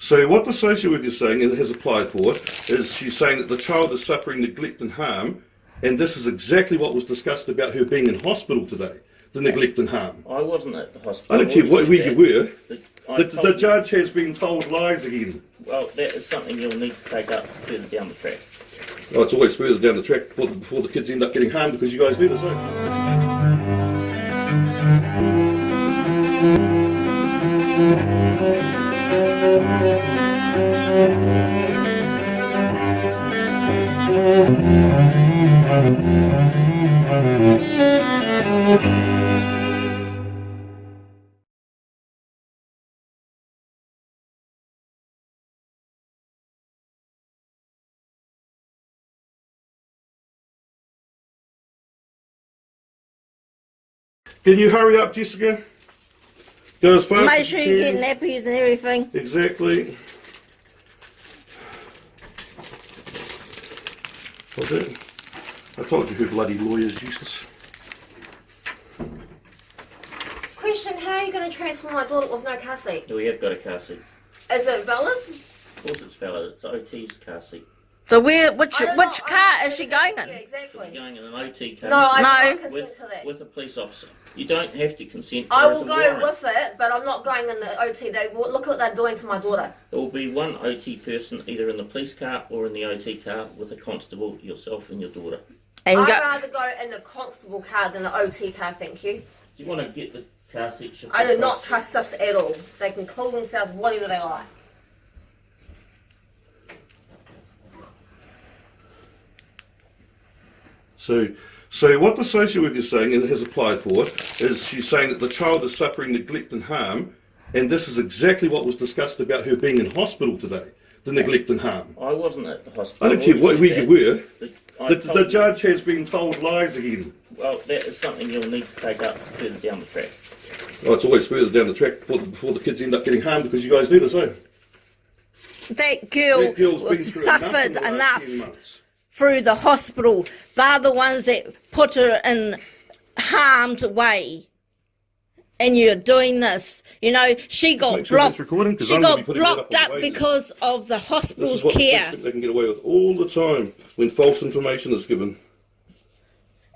So what the social worker is saying and has applied for is she's saying that the child is suffering neglect and harm, and this is exactly what was discussed about her being in hospital today, the neglect and harm. I wasn't at the hospital. I don't care where you were. The you, judge has been told lies again. Well, that is something you'll need to take up further down the track. Oh, it's always further down the track before the kids end up getting harmed because you guys do the same. Can you hurry up, Jessica? Go as fast Make as sure you you can. get nappies and everything. Exactly. Okay. I told you who bloody lawyers useless. Question, how are you going to transfer my daughter with no car seat? We have got a car seat. Is it valid? Of course it's valid. It's OT's car seat. So which I don't know, car is she going Yeah, in? exactly. You're going in an OT car No, I No. don't consent to that. with a police officer. You don't have to consent. I There is will a go warrant. with it, but I'm not going in the OT. Look what they're doing to my daughter. There will be one OT person either in the police car or in the OT car with a constable, yourself and your daughter. And I'd go, rather go in the constable car than the OT car, thank you. Do you want to get the car seat shifted I do not across? trust us at all. They can call themselves whatever they like. So what the social worker is saying and has applied for is she's saying that the child is suffering neglect and harm, and this is exactly what was discussed about her being in hospital today, the neglect and harm. I wasn't at the hospital. I don't care where you were. The judge. judge has been told lies again. Well, that is something you'll need to take up further down the track. Oh, it's always further down the track before the kids end up getting harmed because you guys do the same. that girl That girl's been through suffered enough in the last 10 months. through the hospital. They're the ones that put her in harm's way. And you're doing this. You know, she got Make sure blocked. that's recording, 'cause She I'm gonna got be putting that blocked up on up the wages. because of the This hospital's is what the care. police think they can get away with all the time when false information is given.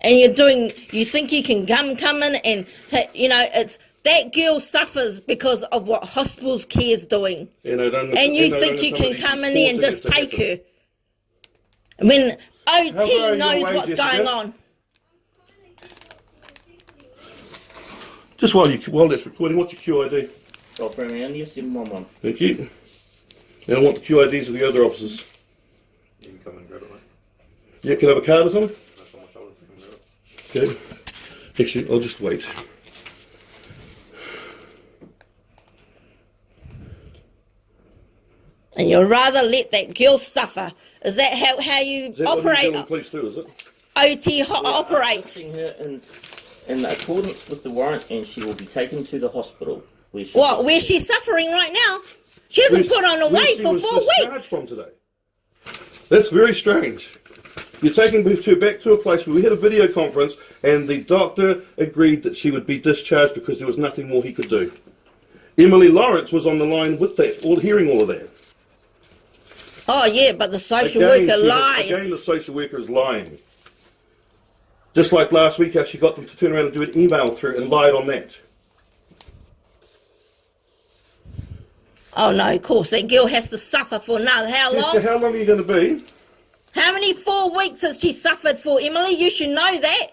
And you think you can come in and, it's, that girl suffers because of what hospital's care is doing. And you think you can come in there and just take her. When How far are OT you knows away, what's Jessica? going on. Just while that's recording, what's your QID? So for me, India 711. Thank you. And I want the QIDs of the other officers. You can come and grab it, mate. Yeah, can I have a card or something? That's on my shoulders. You can grab it. Okay. Actually, I'll just wait. And you'd rather let that girl suffer. Is that how you Is that what New operate? Zealand Police do, is it? OT operates. Assisting her in accordance with the warrant, and she will be taken to the hospital. Where she's suffering right now? She hasn't put on a Where weight she for was 4 discharged weeks. from today. That's very strange. You're taking her back to a place where we had a video conference and the doctor agreed that she would be discharged because there was nothing more he could do. Emily Lawrence was on the line with that, hearing all of that. Oh yeah, but the social Again, worker Again, the lies. social worker is lying. Just like last week how she got them to turn around and do an email through and lied on that. Oh no, of course, that girl has to suffer for another, how Jessica, long? how long are you going to be? How many 4 weeks has she suffered for, Emily? You should know that.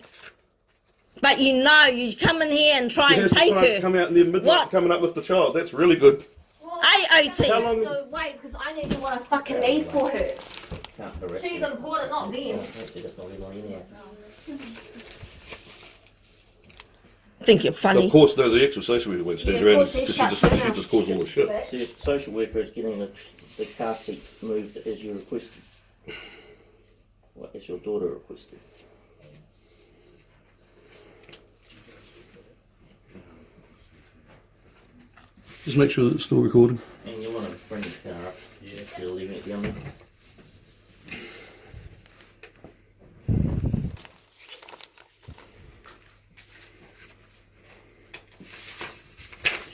But you come in here and try She and has to take try and her. come out in the midnight What? coming up with the child. That's really good. Well, AOT. How long? So wait, because I need to what I fucking need for her. Can't harass She's her. important, not them. Actually, that's not really anyhow. I think you're funny. Of course, the actual social worker won't stand Yeah, of around course, because she she shuts just down. caused all the shit. The social worker is getting the car seat moved as you requested. Well, as your daughter requested. Just make sure that it's still recording. And you want to bring the car up. Yeah. You're leaving it down there.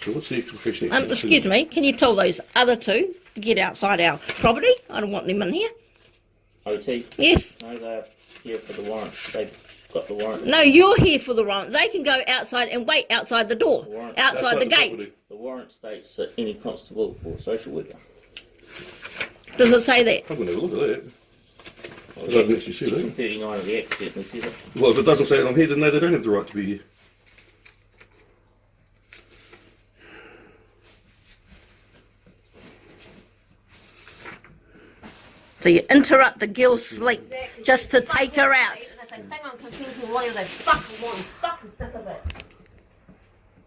So what's the expression? Excuse me, can you tell those other two to get outside our property. I don't want them in here. OT? Yes. No, they're here for the warrant. They've got the warrant. No, you're here for the warrant. They can go outside and wait outside the door, warrant. outside the gate. property. The warrant states that any constable or social worker. Does it say that? I'm going to have a look at that. Well, I don't actually see Section that. 39 of the Act certainly says it. Well, if it doesn't say it on here, then no, they don't have the right to be here. So you interrupt the girl's sleep Exactly. just to take her out. And if they think I'm consenting lawyer, they fucking want. I'm fucking sick of it.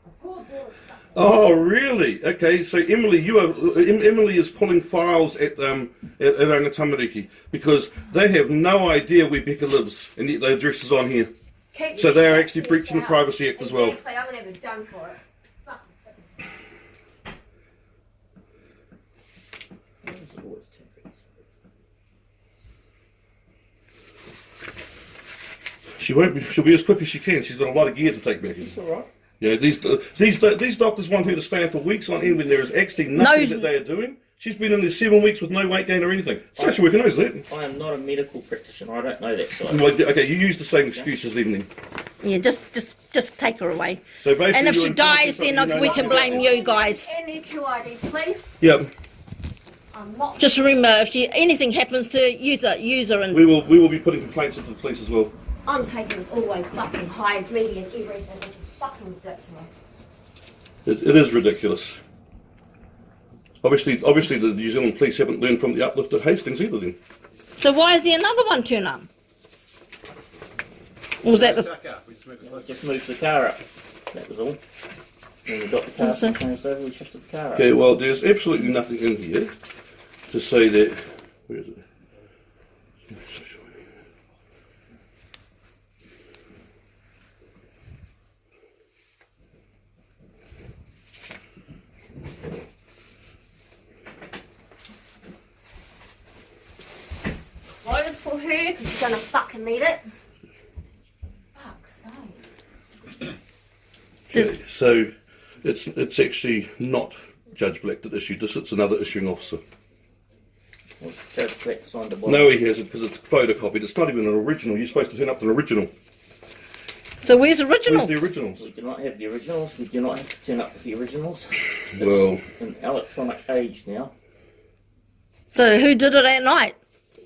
The poor daughter's stuck. Oh, really? Okay, so Emily, Emily is pulling files at Oranga Tamariki because they have no idea where Becca lives, and yet the address is on here. Keep So your they are shit actually to breaching the yourself. Privacy Act as well. Exactly, I'm gonna have it done for it. Fucking sick of it. It's always temporary. She won't be. She'll be as quick as she can. She's got a lot of gear to take back in. It's alright. Yeah, these doctors want her to stand for weeks on end when there is actually nothing that they are doing. She's been in there 7 weeks with no weight gain or anything. Social worker knows that. I am not a medical practitioner. I don't know that side. Well, okay, you use the same excuses then. Yeah, just take her away. So basically, And if you're she enforcing dies, something then you know we nothing can about. blame you guys. Any QIDs, please. Yep, I'm not. Just remember, if anything happens to use her and we will be putting complaints into the police as well. I'm taking this all the way fucking high as media and everything. This is fucking ridiculous. It is ridiculous. Obviously, the New Zealand police haven't learned from the Uplift at Hastings either. Then so why is there another one turn up? Or was that the Just moved the car up. That was all. When we got the car Does it- changed over, we shifted the car up. okay, well, there's absolutely nothing in here to say that. Where is it? Clothes for her, because she's gonna fucking need it. Fuck's sake. Okay, so it's actually not Judge Black that issued this. It's another issuing officer. Was Judge Black signed a bond? No, he hasn't because it's photocopied. It's not even an original. You're supposed to turn up an original. so where's the original? Where's the originals? We do not have the originals. We do not have to turn up with the originals. It's Well, an electronic age now. So who did it at night?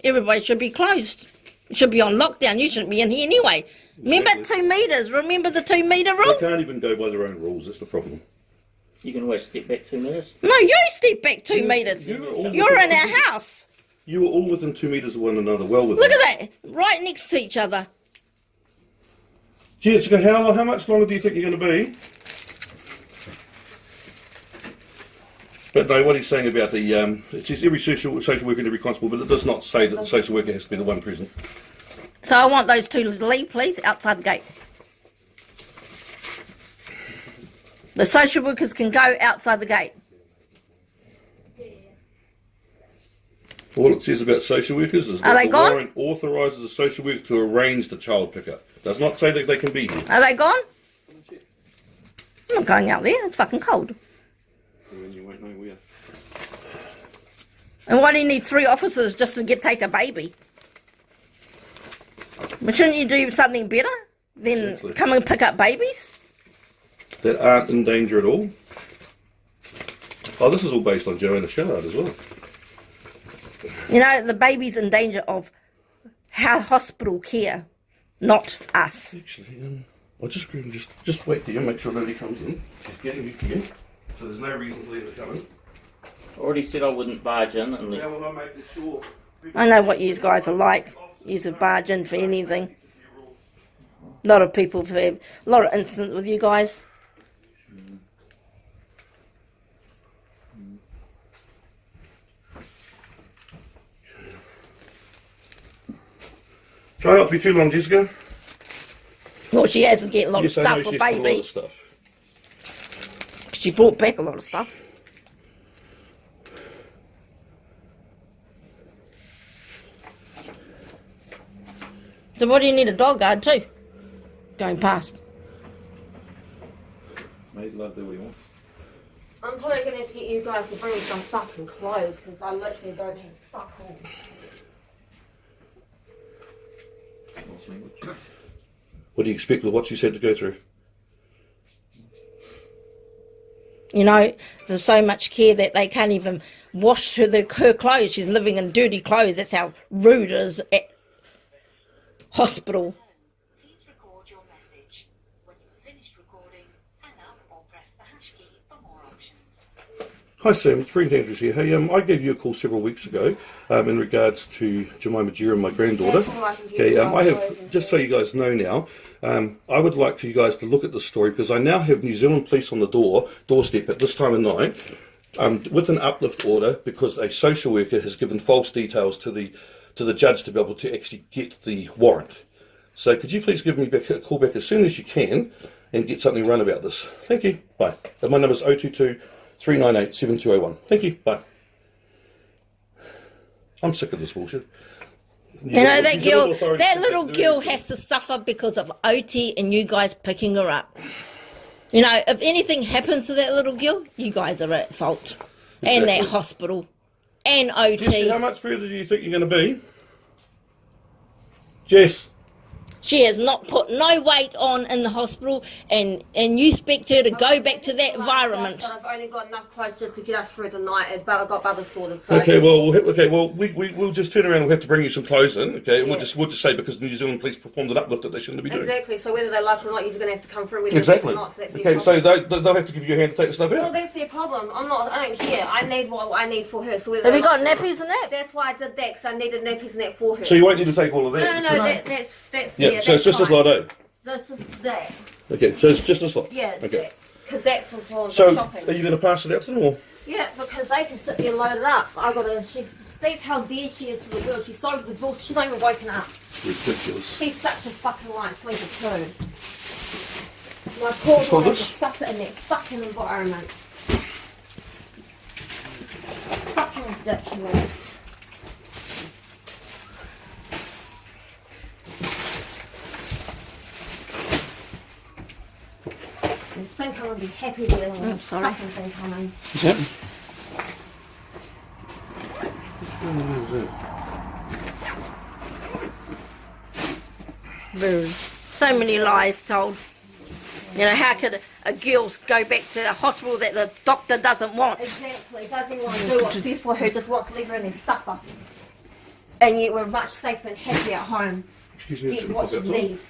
Everybody should be closed. Should be on lockdown. You shouldn't be in here anyway. Remember Exactly. 2 metres. Remember the 2 metre they rule? can't even go by their own rules. That's the problem. You can always step back 2 minutes. No, you step back 2 metres. You were all You're within- in our house. You were all within 2 metres of one another. Well within. Look at that. Right next to each other. Jessica, how much longer do you think you're going to be? But no, what he's saying about the it says every social worker and every constable, but it does not say that the social worker has to be the one present. So I want those two to leave, please, outside the gate. The social workers can go outside the gate. All it says about social workers is Are that they the gone? warrant authorises a social worker to arrange the child pickup. Does not say that they can be here. Are they gone? I'm not going out there. It's fucking cold. And then you won't know where. And why do you need 3 officers just to take a baby? But shouldn't you do something better than Exactly. come and pick up babies? That aren't in danger at all. Oh, this is all based on Joanna Shellard as well. You know, the baby's in danger of hospital care, not us. Actually, I'll just wait there, make sure nobody comes in. She's getting you here, so there's no reason for them to come in. I already said I wouldn't barge in and Now will I make sure? I know what you guys are like. You a barge in for anything. A lot of people have had a lot of incidents with you guys. Try not to be too long, Jessica. Well, she has to get a lot Yes, of I know stuff for she's got a lot baby. of stuff. She brought back a lot of stuff. So what do you need a dog guard too? Going past. He's allowed to do what he wants. I'm probably going to have to get you guys to bring me some fucking clothes because I literally don't have fuck all. What's language? What do you expect with what she said to go through? You know, there's so much care that they can't even wash her clothes. She's living in dirty clothes. That's how rude it is at hospital. Please record your message. When you've finished recording, hang up or press the hash key for more options. Hi Sam, it's Brent Andrews here. Hey, I gave you a call several weeks ago in regards to Jemima Jira and my granddaughter. That's all I can give Okay, you I guys, have, just so you guys know now, I would like for you guys to look at this story because I now have New Zealand Police on the doorstep at this time of night with an uplift order because a social worker has given false details to the judge to be able to actually get the warrant. So could you please give me a call back as soon as you can and get something run about this? Thank you. Bye. And my number is 022 398 7201. Thank you. Bye. I'm sick of this bullshit. You know, that little girl has to suffer because of OT and you guys picking her up. You know, if anything happens to that little girl, you guys are at fault. And that hospital. And OT. Jess, how much further do you think you're going to be? Jess. She has not put no weight on in the hospital, and you expect her to go back to that environment. But I've only got enough clothes just to get us through the night, but I've got Bubba sorted. So Okay, we'll just turn around and we'll have to bring you some clothes in, okay? Yeah. We'll just say because New Zealand Police performed an uplift that they shouldn't be doing. Exactly, so whether they like it or not, you're going to have to come through with Exactly. it or not. So that's their Okay, so problem. they'll have to give you a hand to take the stuff Well, out. that's their problem. I don't care. I need what I need for her. So whether Have they you got like it or nappies and that? not. That's why I did that, because I needed nappies and that for her. So you won't need to take all of that? No, because- that's Yeah, so it's just a slot, eh? That's just that. Okay, so it's just a slot? Yeah, Okay. because that's for the So, shopping. are you going to pass it out to them or? Yeah, because they can sit there and load it up. That's how dead she is to the girl. She's so exhausted, she's not even woken up. Ridiculous. She's such a fucking light sleeper too. My poor Hold girl has this. to suffer in that fucking environment. Fucking ridiculous. You think I'm gonna be happy with it? I'm sorry. Fucking thing coming. Yep. Rude. So many lies told. You know, how could a girl go back to a hospital that the doctor doesn't want? Exactly. Doesn't want to do what's best for her, just wants to leave her in there suffer. And yet we're much safer and happier at home. Excuse me. Get what she needs.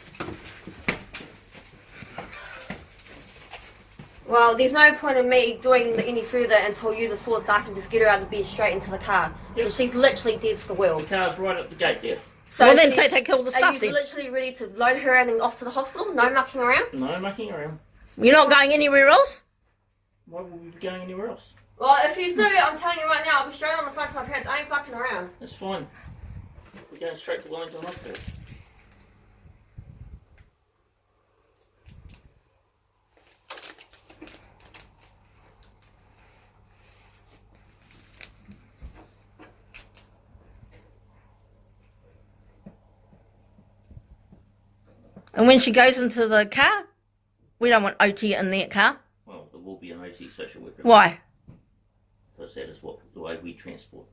Well, there's no point in me doing any further until you the sword so I can just get her out of the bed straight into the car. Because she's literally dead to the The world. car's right at the gate there. So Well, then she- take all the Are stuff you then. literally ready to load her in and off to the hospital? No mucking around? No mucking around. You're not going anywhere else? Why would we be going anywhere else? Well, if you do, I'm telling you right now, I'll be straight on the front to my parents. I ain't fucking around. That's fine. We're going straight to Wellington Hospital. And when she goes into the car, we don't want OT in that car. Well, there will be an OT social worker. Why? Because that is the way we transport.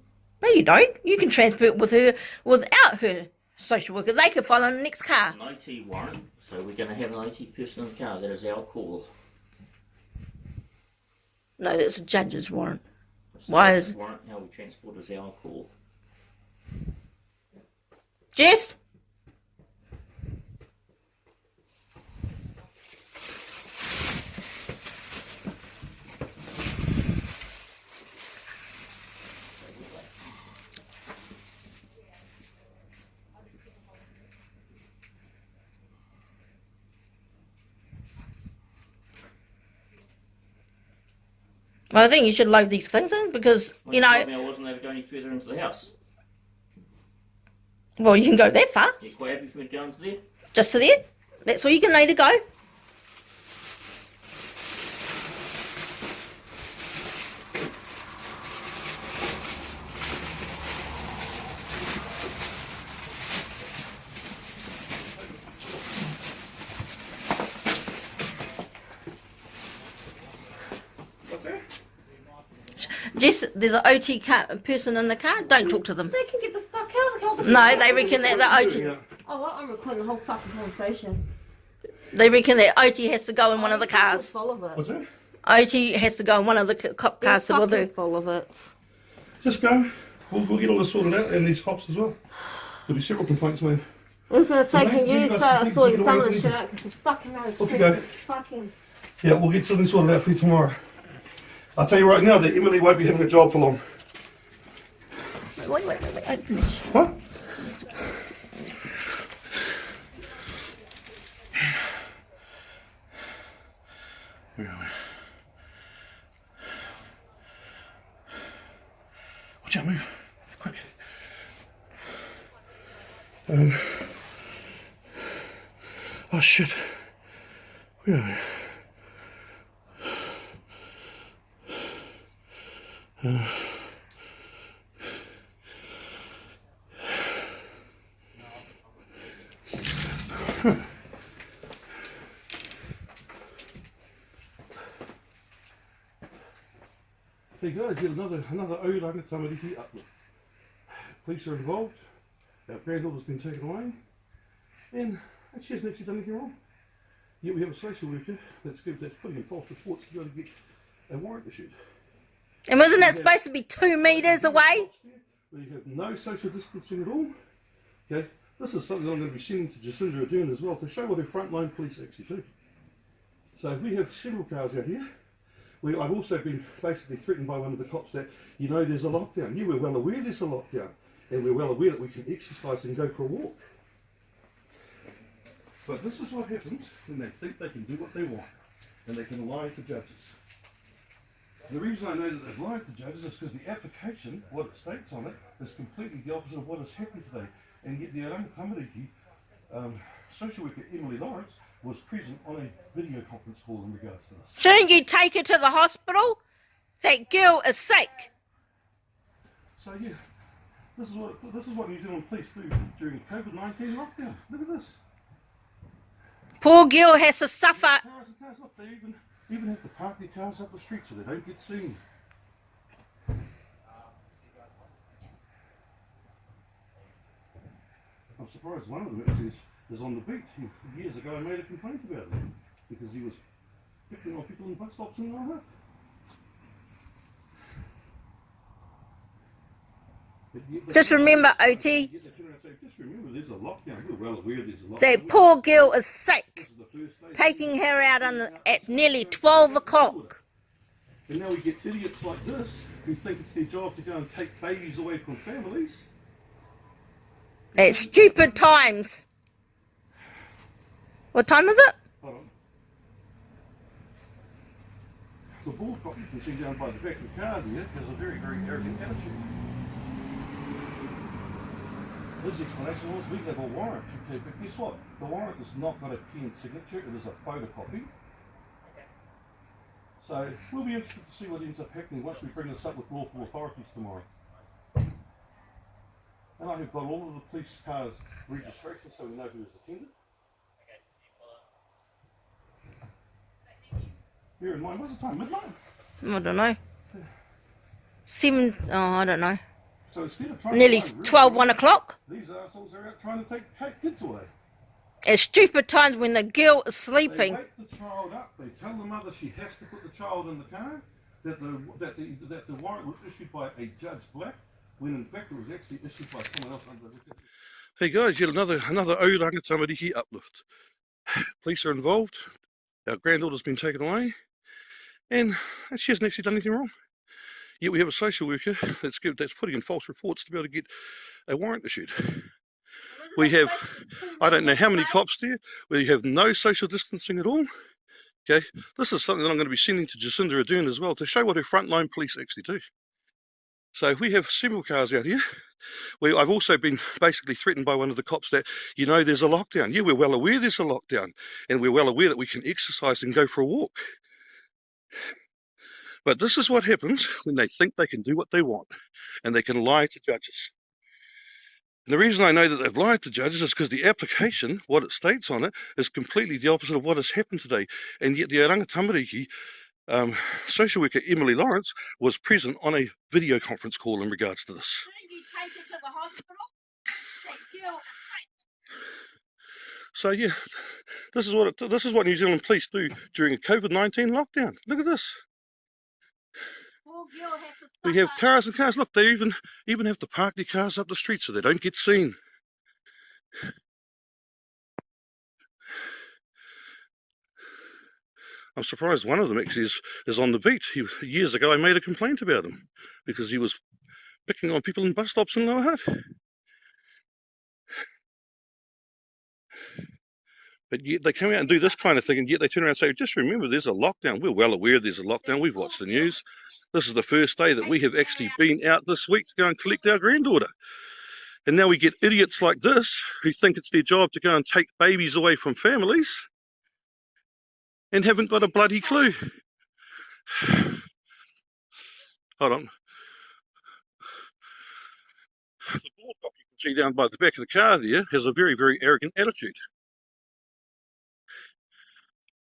No, you don't. You can transport with her without her social worker. They could follow in the next car. An OT warrant, so we're going to have an OT person in the car. That is our call. No, that's a judge's warrant. So Why that's is- the warrant? How we transport is our call. Jess? Well, I think you should load these things in because, Well, you told me know, I wasn't able to go any further into the house. well, you can go that far. You're quite happy for me to go into there? Just to there. That's all you can need to go. What's that? Jess, there's an OT person in the car. Don't talk to them. They can get the fuck out. No, they reckon that the OT. Yeah. Oh, well, I'm recording the whole fucking conversation. They reckon that OT has to go in one of the cars. Full of it. What's that? OT has to go in one of the cop cars. So we'll do. Full of it. Just go. We'll get all this sorted out, and these cops as well. There'll be several complaints made. It's gonna take Nice, you you guys start can sorting take some it of away the from shit out because it's fucking out. Off you go. Fucking. Yeah, we'll get something sorted out for you tomorrow. I'll tell you right now that Emily won't be having a job for long. Wait, I'll finish. What? Where are we? Watch out, move. Quick. Oh shit. Where are we? Hey guys, yet another Oranga Tamariki uplift. Police are involved. Our granddaughter's been taken away, and she hasn't actually done anything wrong. Yet we have a social worker that's putting in false reports to be able to get a warrant issued. And wasn't it supposed to be 2 meters away? We have no social distancing at all. Okay, this is something I'm going to be sending to Jacinda Ardern as well to show what her frontline police actually do. So we have several cars out here. I've also been basically threatened by one of the cops that, you know, there's a lockdown. Yeah, we're well aware there's a lockdown, and we're well aware that we can exercise and go for a walk. But this is what happens when they think they can do what they want, and they can lie to judges. And the reason I know that they've lied to judges is because the application, what it states on it, is completely the opposite of what has happened today. And yet the Oranga Tamariki social worker Emily Lawrence was present on a video conference call in regards to this. Shouldn't you take her to the hospital? That girl is sick. So yeah, this is what New Zealand police do during COVID-19 lockdown. Look at this. Poor girl has to suffer. Cars, look, they even have to park their cars up the street so they don't get seen. I'm surprised one of them actually is on the beat. Years ago I made a complaint about it because he was picking on people in bus stops and all that. Just remember, OT, Just remember there's a lockdown. We're well aware there's a lockdown. that poor girl is sick. This is the first day. Taking her out at nearly 12 o'clock. And now we get idiots like this who think it's their job to go and take babies away from families. At stupid times. What time is it? Hold on. The bull cop you can see down by the back of the car there has a very, very arrogant attitude. His explanation was we have a warrant. Okay, but guess what? The warrant has not got a pen signature, it is a photocopy. So we'll be interested to see what ends up happening once we bring this up with lawful authorities tomorrow. And I have got all of the police cars' registration so we know who is attended. Bear in mind, what's the time? Midnight? I don't know. 7, oh, I don't know. So instead of trying Nearly to find 12, 1 o'clock. these assholes are out trying to take kids away. At stupid times when the girl is They sleeping. wake the child up. They tell the mother she has to put the child in the car. That the warrant was issued by a Judge Black, when in fact it was actually issued by someone else under the. Hey guys, yet another Oranga Tamariki uplift. Police are involved. Our granddaughter's been taken away, and she hasn't actually done anything wrong. Yet we have a social worker that's putting in false reports to be able to get a warrant issued. We have, I don't know how many cops there, we have no social distancing at all. Okay, this is something that I'm going to be sending to Jacinda Ardern as well to show what her frontline police actually do. So we have several cars out here. I've also been basically threatened by one of the cops that, you know, there's a lockdown. Yeah, we're well aware there's a lockdown, and we're well aware that we can exercise and go for a walk. But this is what happens when they think they can do what they want, and they can lie to judges. And the reason I know that they've lied to judges is because the application, what it states on it, is completely the opposite of what has happened today. And yet the Oranga Tamariki Social worker Emily Lawrence was present on a video conference call in regards to this. You take her to the hospital. That girl. So yeah, this is what New Zealand police do during a COVID-19 lockdown. Look at this. Poor girl has to We have cars and cars. Look, they even have to park their cars up the street so they don't get seen. I'm surprised one of them actually is on the beat. Years ago, I made a complaint about him because he was picking on people in bus stops in Lower Hutt. But yet they come out and do this kind of thing, and yet they turn around and say, just remember, there's a lockdown. We're well aware there's a lockdown. We've watched the news. This is the first day that we have actually been out this week to go and collect our granddaughter. And now we get idiots like this who think it's their job to go and take babies away from families and haven't got a bloody clue. Hold on. The board cop you can see down by the back of the car there has a very, very arrogant attitude.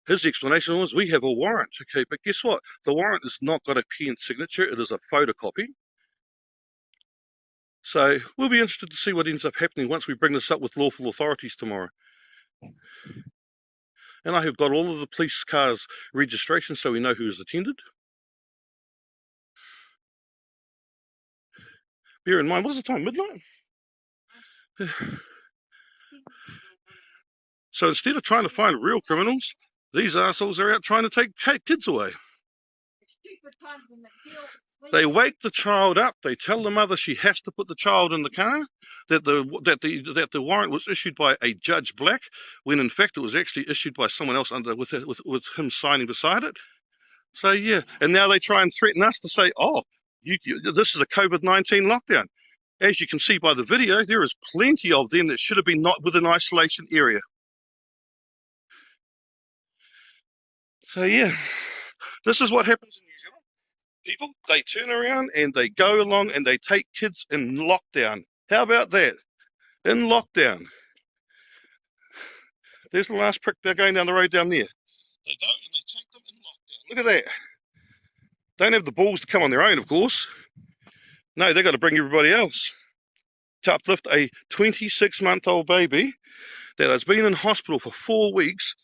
His explanation was, we have a warrant. Okay, but guess what? The warrant has not got a pen signature. It is a photocopy. So we'll be interested to see what ends up happening once we bring this up with lawful authorities tomorrow. And I have got all of the police cars' registration so we know who has attended. Bear in mind, what is the time? Midnight? So instead of trying to find real criminals, these assholes are out trying to take kids away. They wake the child up. They tell the mother she has to put the child in the car. That the warrant was issued by a Judge Black, when in fact it was actually issued by someone else with him signing beside it. So yeah, and now they try and threaten us to say, oh, this is a COVID-19 lockdown. As you can see by the video, there is plenty of them that should have been not within isolation area. So yeah, this is what happens in New Zealand. People, they turn around and they go along and they take kids in lockdown. How about that? In lockdown. There's the last prick. They're going down the road down there. They go and they take them in lockdown. Look at that. Don't have the balls to come on their own, of course. No, they've got to bring everybody else to uplift a 26-month-old baby that has been in hospital for 4 weeks,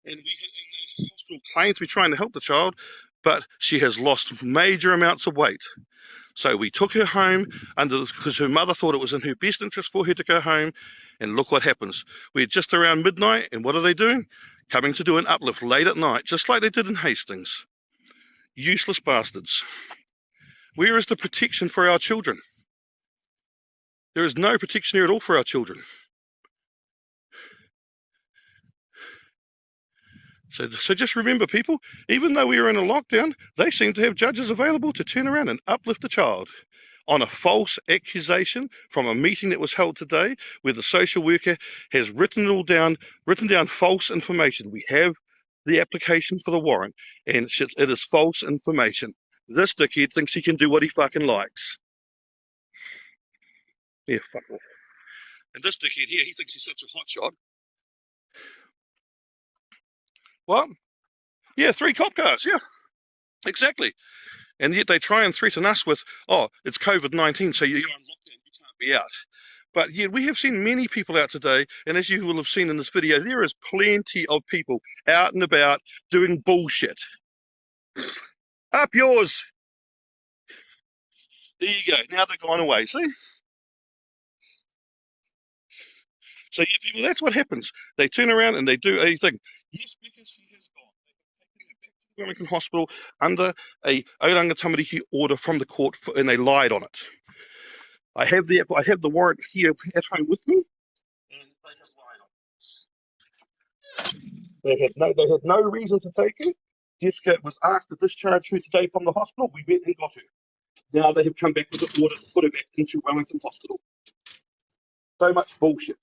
and the hospital claims to be trying to help the child, but she has lost major amounts of weight. So we took her home because her mother thought it was in her best interest for her to go home, and look what happens. We're just around midnight, and what are they doing? Coming to do an uplift late at night, just like they did in Hastings. Useless bastards. Where is the protection for our children? There is no protection here at all for our children. So just remember, people, even though we are in a lockdown, they seem to have judges available to turn around and uplift a child on a false accusation from a meeting that was held today where the social worker has written down false information. We have the application for the warrant, and it is false information. This dickhead thinks he can do what he fucking likes. Yeah, fuck off. And this dickhead here, he thinks he's such a hotshot. What? Yeah, 3 cop cars, yeah, exactly. And yet they try and threaten us with, oh, it's COVID-19, so you're on lockdown, you can't be out. But yet we have seen many people out today, and as you will have seen in this video, there is plenty of people out and about doing bullshit. Up yours. There you go. Now they're gone away, see? So yeah, people, that's what happens. They turn around and they do a thing. Yes, because she has gone. They've taken her back to Wellington Hospital under a Oranga Tamariki order from the court, and they lied on it. I have the warrant here at home with me, and they have lied on it. They had no reason to take her. Jessica was asked to discharge her today from the hospital. We went and got her. Now they have come back with an order to put her back into Wellington Hospital. So much bullshit.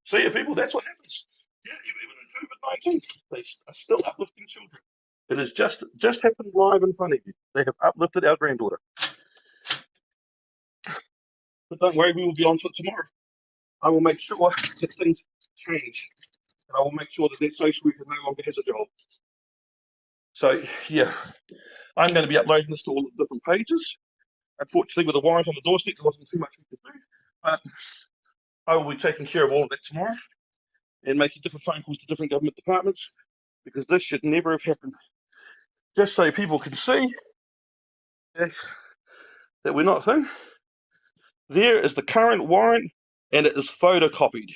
So yeah, people, that's what happens. Yeah, even in COVID-19, they are still uplifting children. It has just happened live in front of you. They have uplifted our granddaughter. But don't worry, we will be on to it tomorrow. I will make sure that things change. And I will make sure that that social worker no longer has a job. So, yeah, I'm going to be uploading this to all the different pages. Unfortunately, with a warrant on the doorstep, there wasn't too much we could do. But I will be taking care of all of that tomorrow and making different phone calls to different government departments, because this should never have happened. Just so people can see that we're not thing. There is the current warrant, and it is photocopied.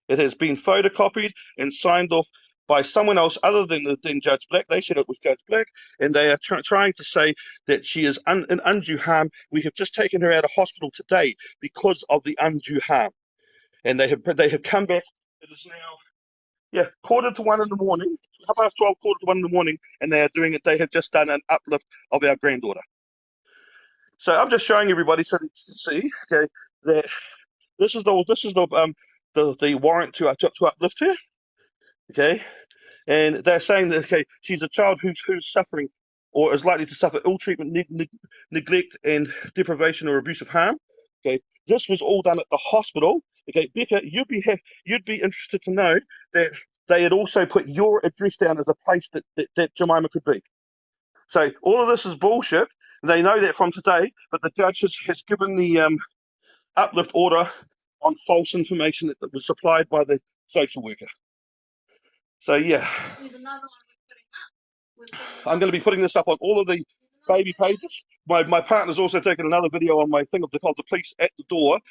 It has been photocopied and signed off by someone else other than Judge Black. They said it was Judge Black, and they are trying to say that she is in undue harm. We have just taken her out of hospital today because of the undue harm, and they have come back. It is now 1:45 in the morning, 12:30, 1:45 in the morning, and they are doing it. They have just done an uplift of our granddaughter. So I'm just showing everybody so that you can see, okay, that this is the warrant to uplift her, okay, and they're saying that, okay, she's a child who's suffering or is likely to suffer ill treatment, neglect, and deprivation or abuse of harm. Okay, this was all done at the hospital. Okay, Becca, you'd be interested to know that they had also put your address down as a place that Jemima could be. So all of this is bullshit. They know that from today, but the judge has given the uplift order on false information that was supplied by the social worker. So yeah, I'm going to be putting this up on all of the baby pages. My partner's also taken another video on my thing of the police at the door,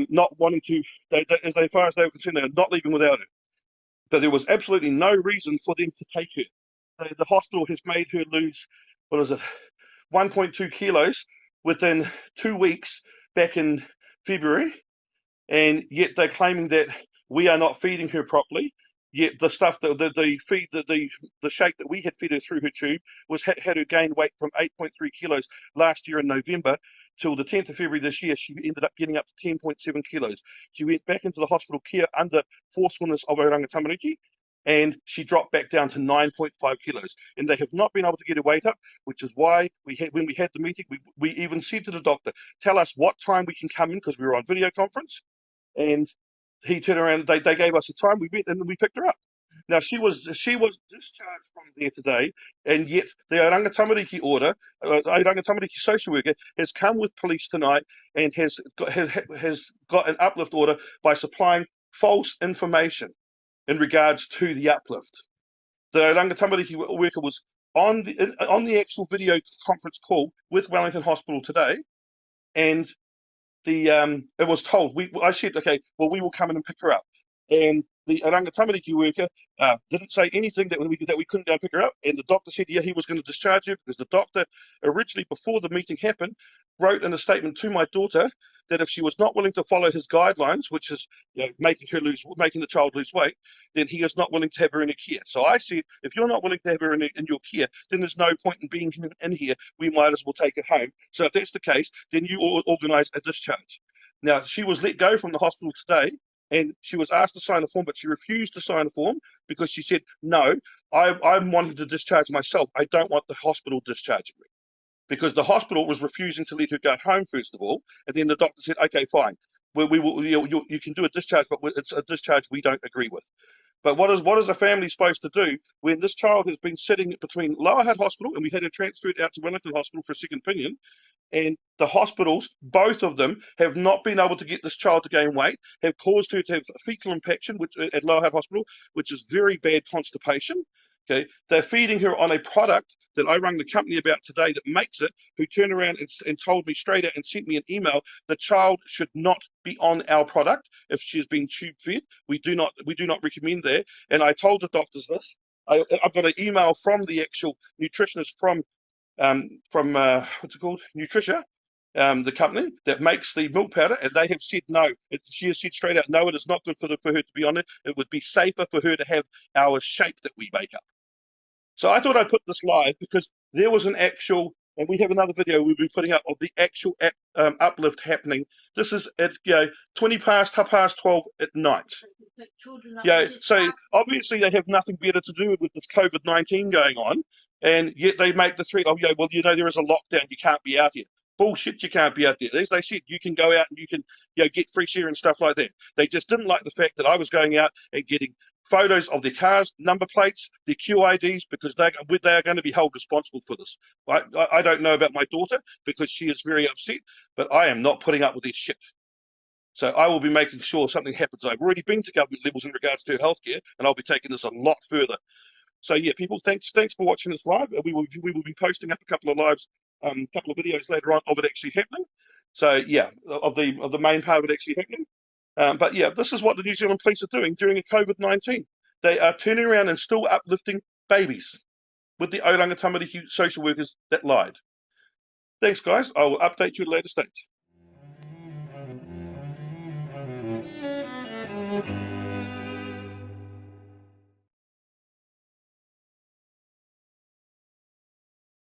not wanting to, as far as they were concerned, they were not leaving without her. But there was absolutely no reason for them to take her. The hospital has made her lose, 1.2 kilos within 2 weeks back in February, and yet they're claiming that we are not feeding her properly. Yet the stuff that the shake that we had fed her through her tube had her gain weight from 8.3 kilos last year in November till the 10th of February this year. She ended up getting up to 10.7 kilos. She went back into the hospital care under forcefulness of Oranga Tamariki, and she dropped back down to 9.5 kilos. And they have not been able to get her weight up, which is why when we had the meeting, we even said to the doctor, tell us what time we can come in, because we were on video conference. And he turned around, they gave us a time, we went and we picked her up. Now she was discharged from there today, and yet the Oranga Tamariki order, Oranga Tamariki social worker has come with police tonight and has got an uplift order by supplying false information in regards to the uplift. The Oranga Tamariki worker was on the actual video conference call with Wellington Hospital today, and it was told, I said, okay, well, we will come in and pick her up. And the Oranga Tamariki worker didn't say anything that we couldn't go and pick her up. And the doctor said, yeah, he was going to discharge her, because the doctor originally, before the meeting happened, wrote in a statement to my daughter that if she was not willing to follow his guidelines, which is making the child lose weight, then he is not willing to have her in her care. So I said, if you're not willing to have her in your care, then there's no point in being in here. We might as well take her home. So if that's the case, then you organise a discharge. Now, she was let go from the hospital today, and she was asked to sign a form, but she refused to sign a form because she said, no, I'm wanting to discharge myself. I don't want the hospital discharging me. Because the hospital was refusing to let her go home, first of all, and then the doctor said, okay, fine, we will, you can do a discharge, but it's a discharge we don't agree with. But what is a family supposed to do when this child has been sitting between Lower Hutt Hospital, and we had her transferred out to Wellington Hospital for a second opinion, and the hospitals, both of them, have not been able to get this child to gain weight, have caused her to have fecal impaction at Lower Hutt Hospital, which is very bad constipation. Okay, they're feeding her on a product that I rang the company about today that makes it, who turned around and told me straight out and sent me an email, the child should not be on our product if she has been tube fed. We do not recommend that. And I told the doctors this. I've got an email from the actual nutritionist from what's it called, Nutricia, the company that makes the milk powder, and they have said no. She has said straight out, no, it is not good for her to be on it. It would be safer for her to have our shake that we make up. So I thought I'd put this live because there was an actual, and we have another video we'll be putting up of the actual uplift happening. This is at 12:20 at night. So obviously they have nothing better to do with this COVID-19 going on, and yet they make the threat of, well, there is a lockdown, you can't be out here. Bullshit, you can't be out there. As they said, you can go out and you can, get fresh air and stuff like that. They just didn't like the fact that I was going out and getting photos of their cars, number plates, their QIDs, because they are going to be held responsible for this. I don't know about my daughter because she is very upset, but I am not putting up with this shit. So I will be making sure something happens. I've already been to government levels in regards to healthcare, and I'll be taking this a lot further. So yeah, people, thanks for watching this live. We will be posting up a couple of lives, couple of videos later on of it actually happening. So yeah, of the main part of it actually happening. But yeah, this is what the New Zealand Police are doing during a COVID-19. They are turning around and still uplifting babies with the Oranga Tamariki social workers that lied. Thanks, guys. I will update you at a later stage.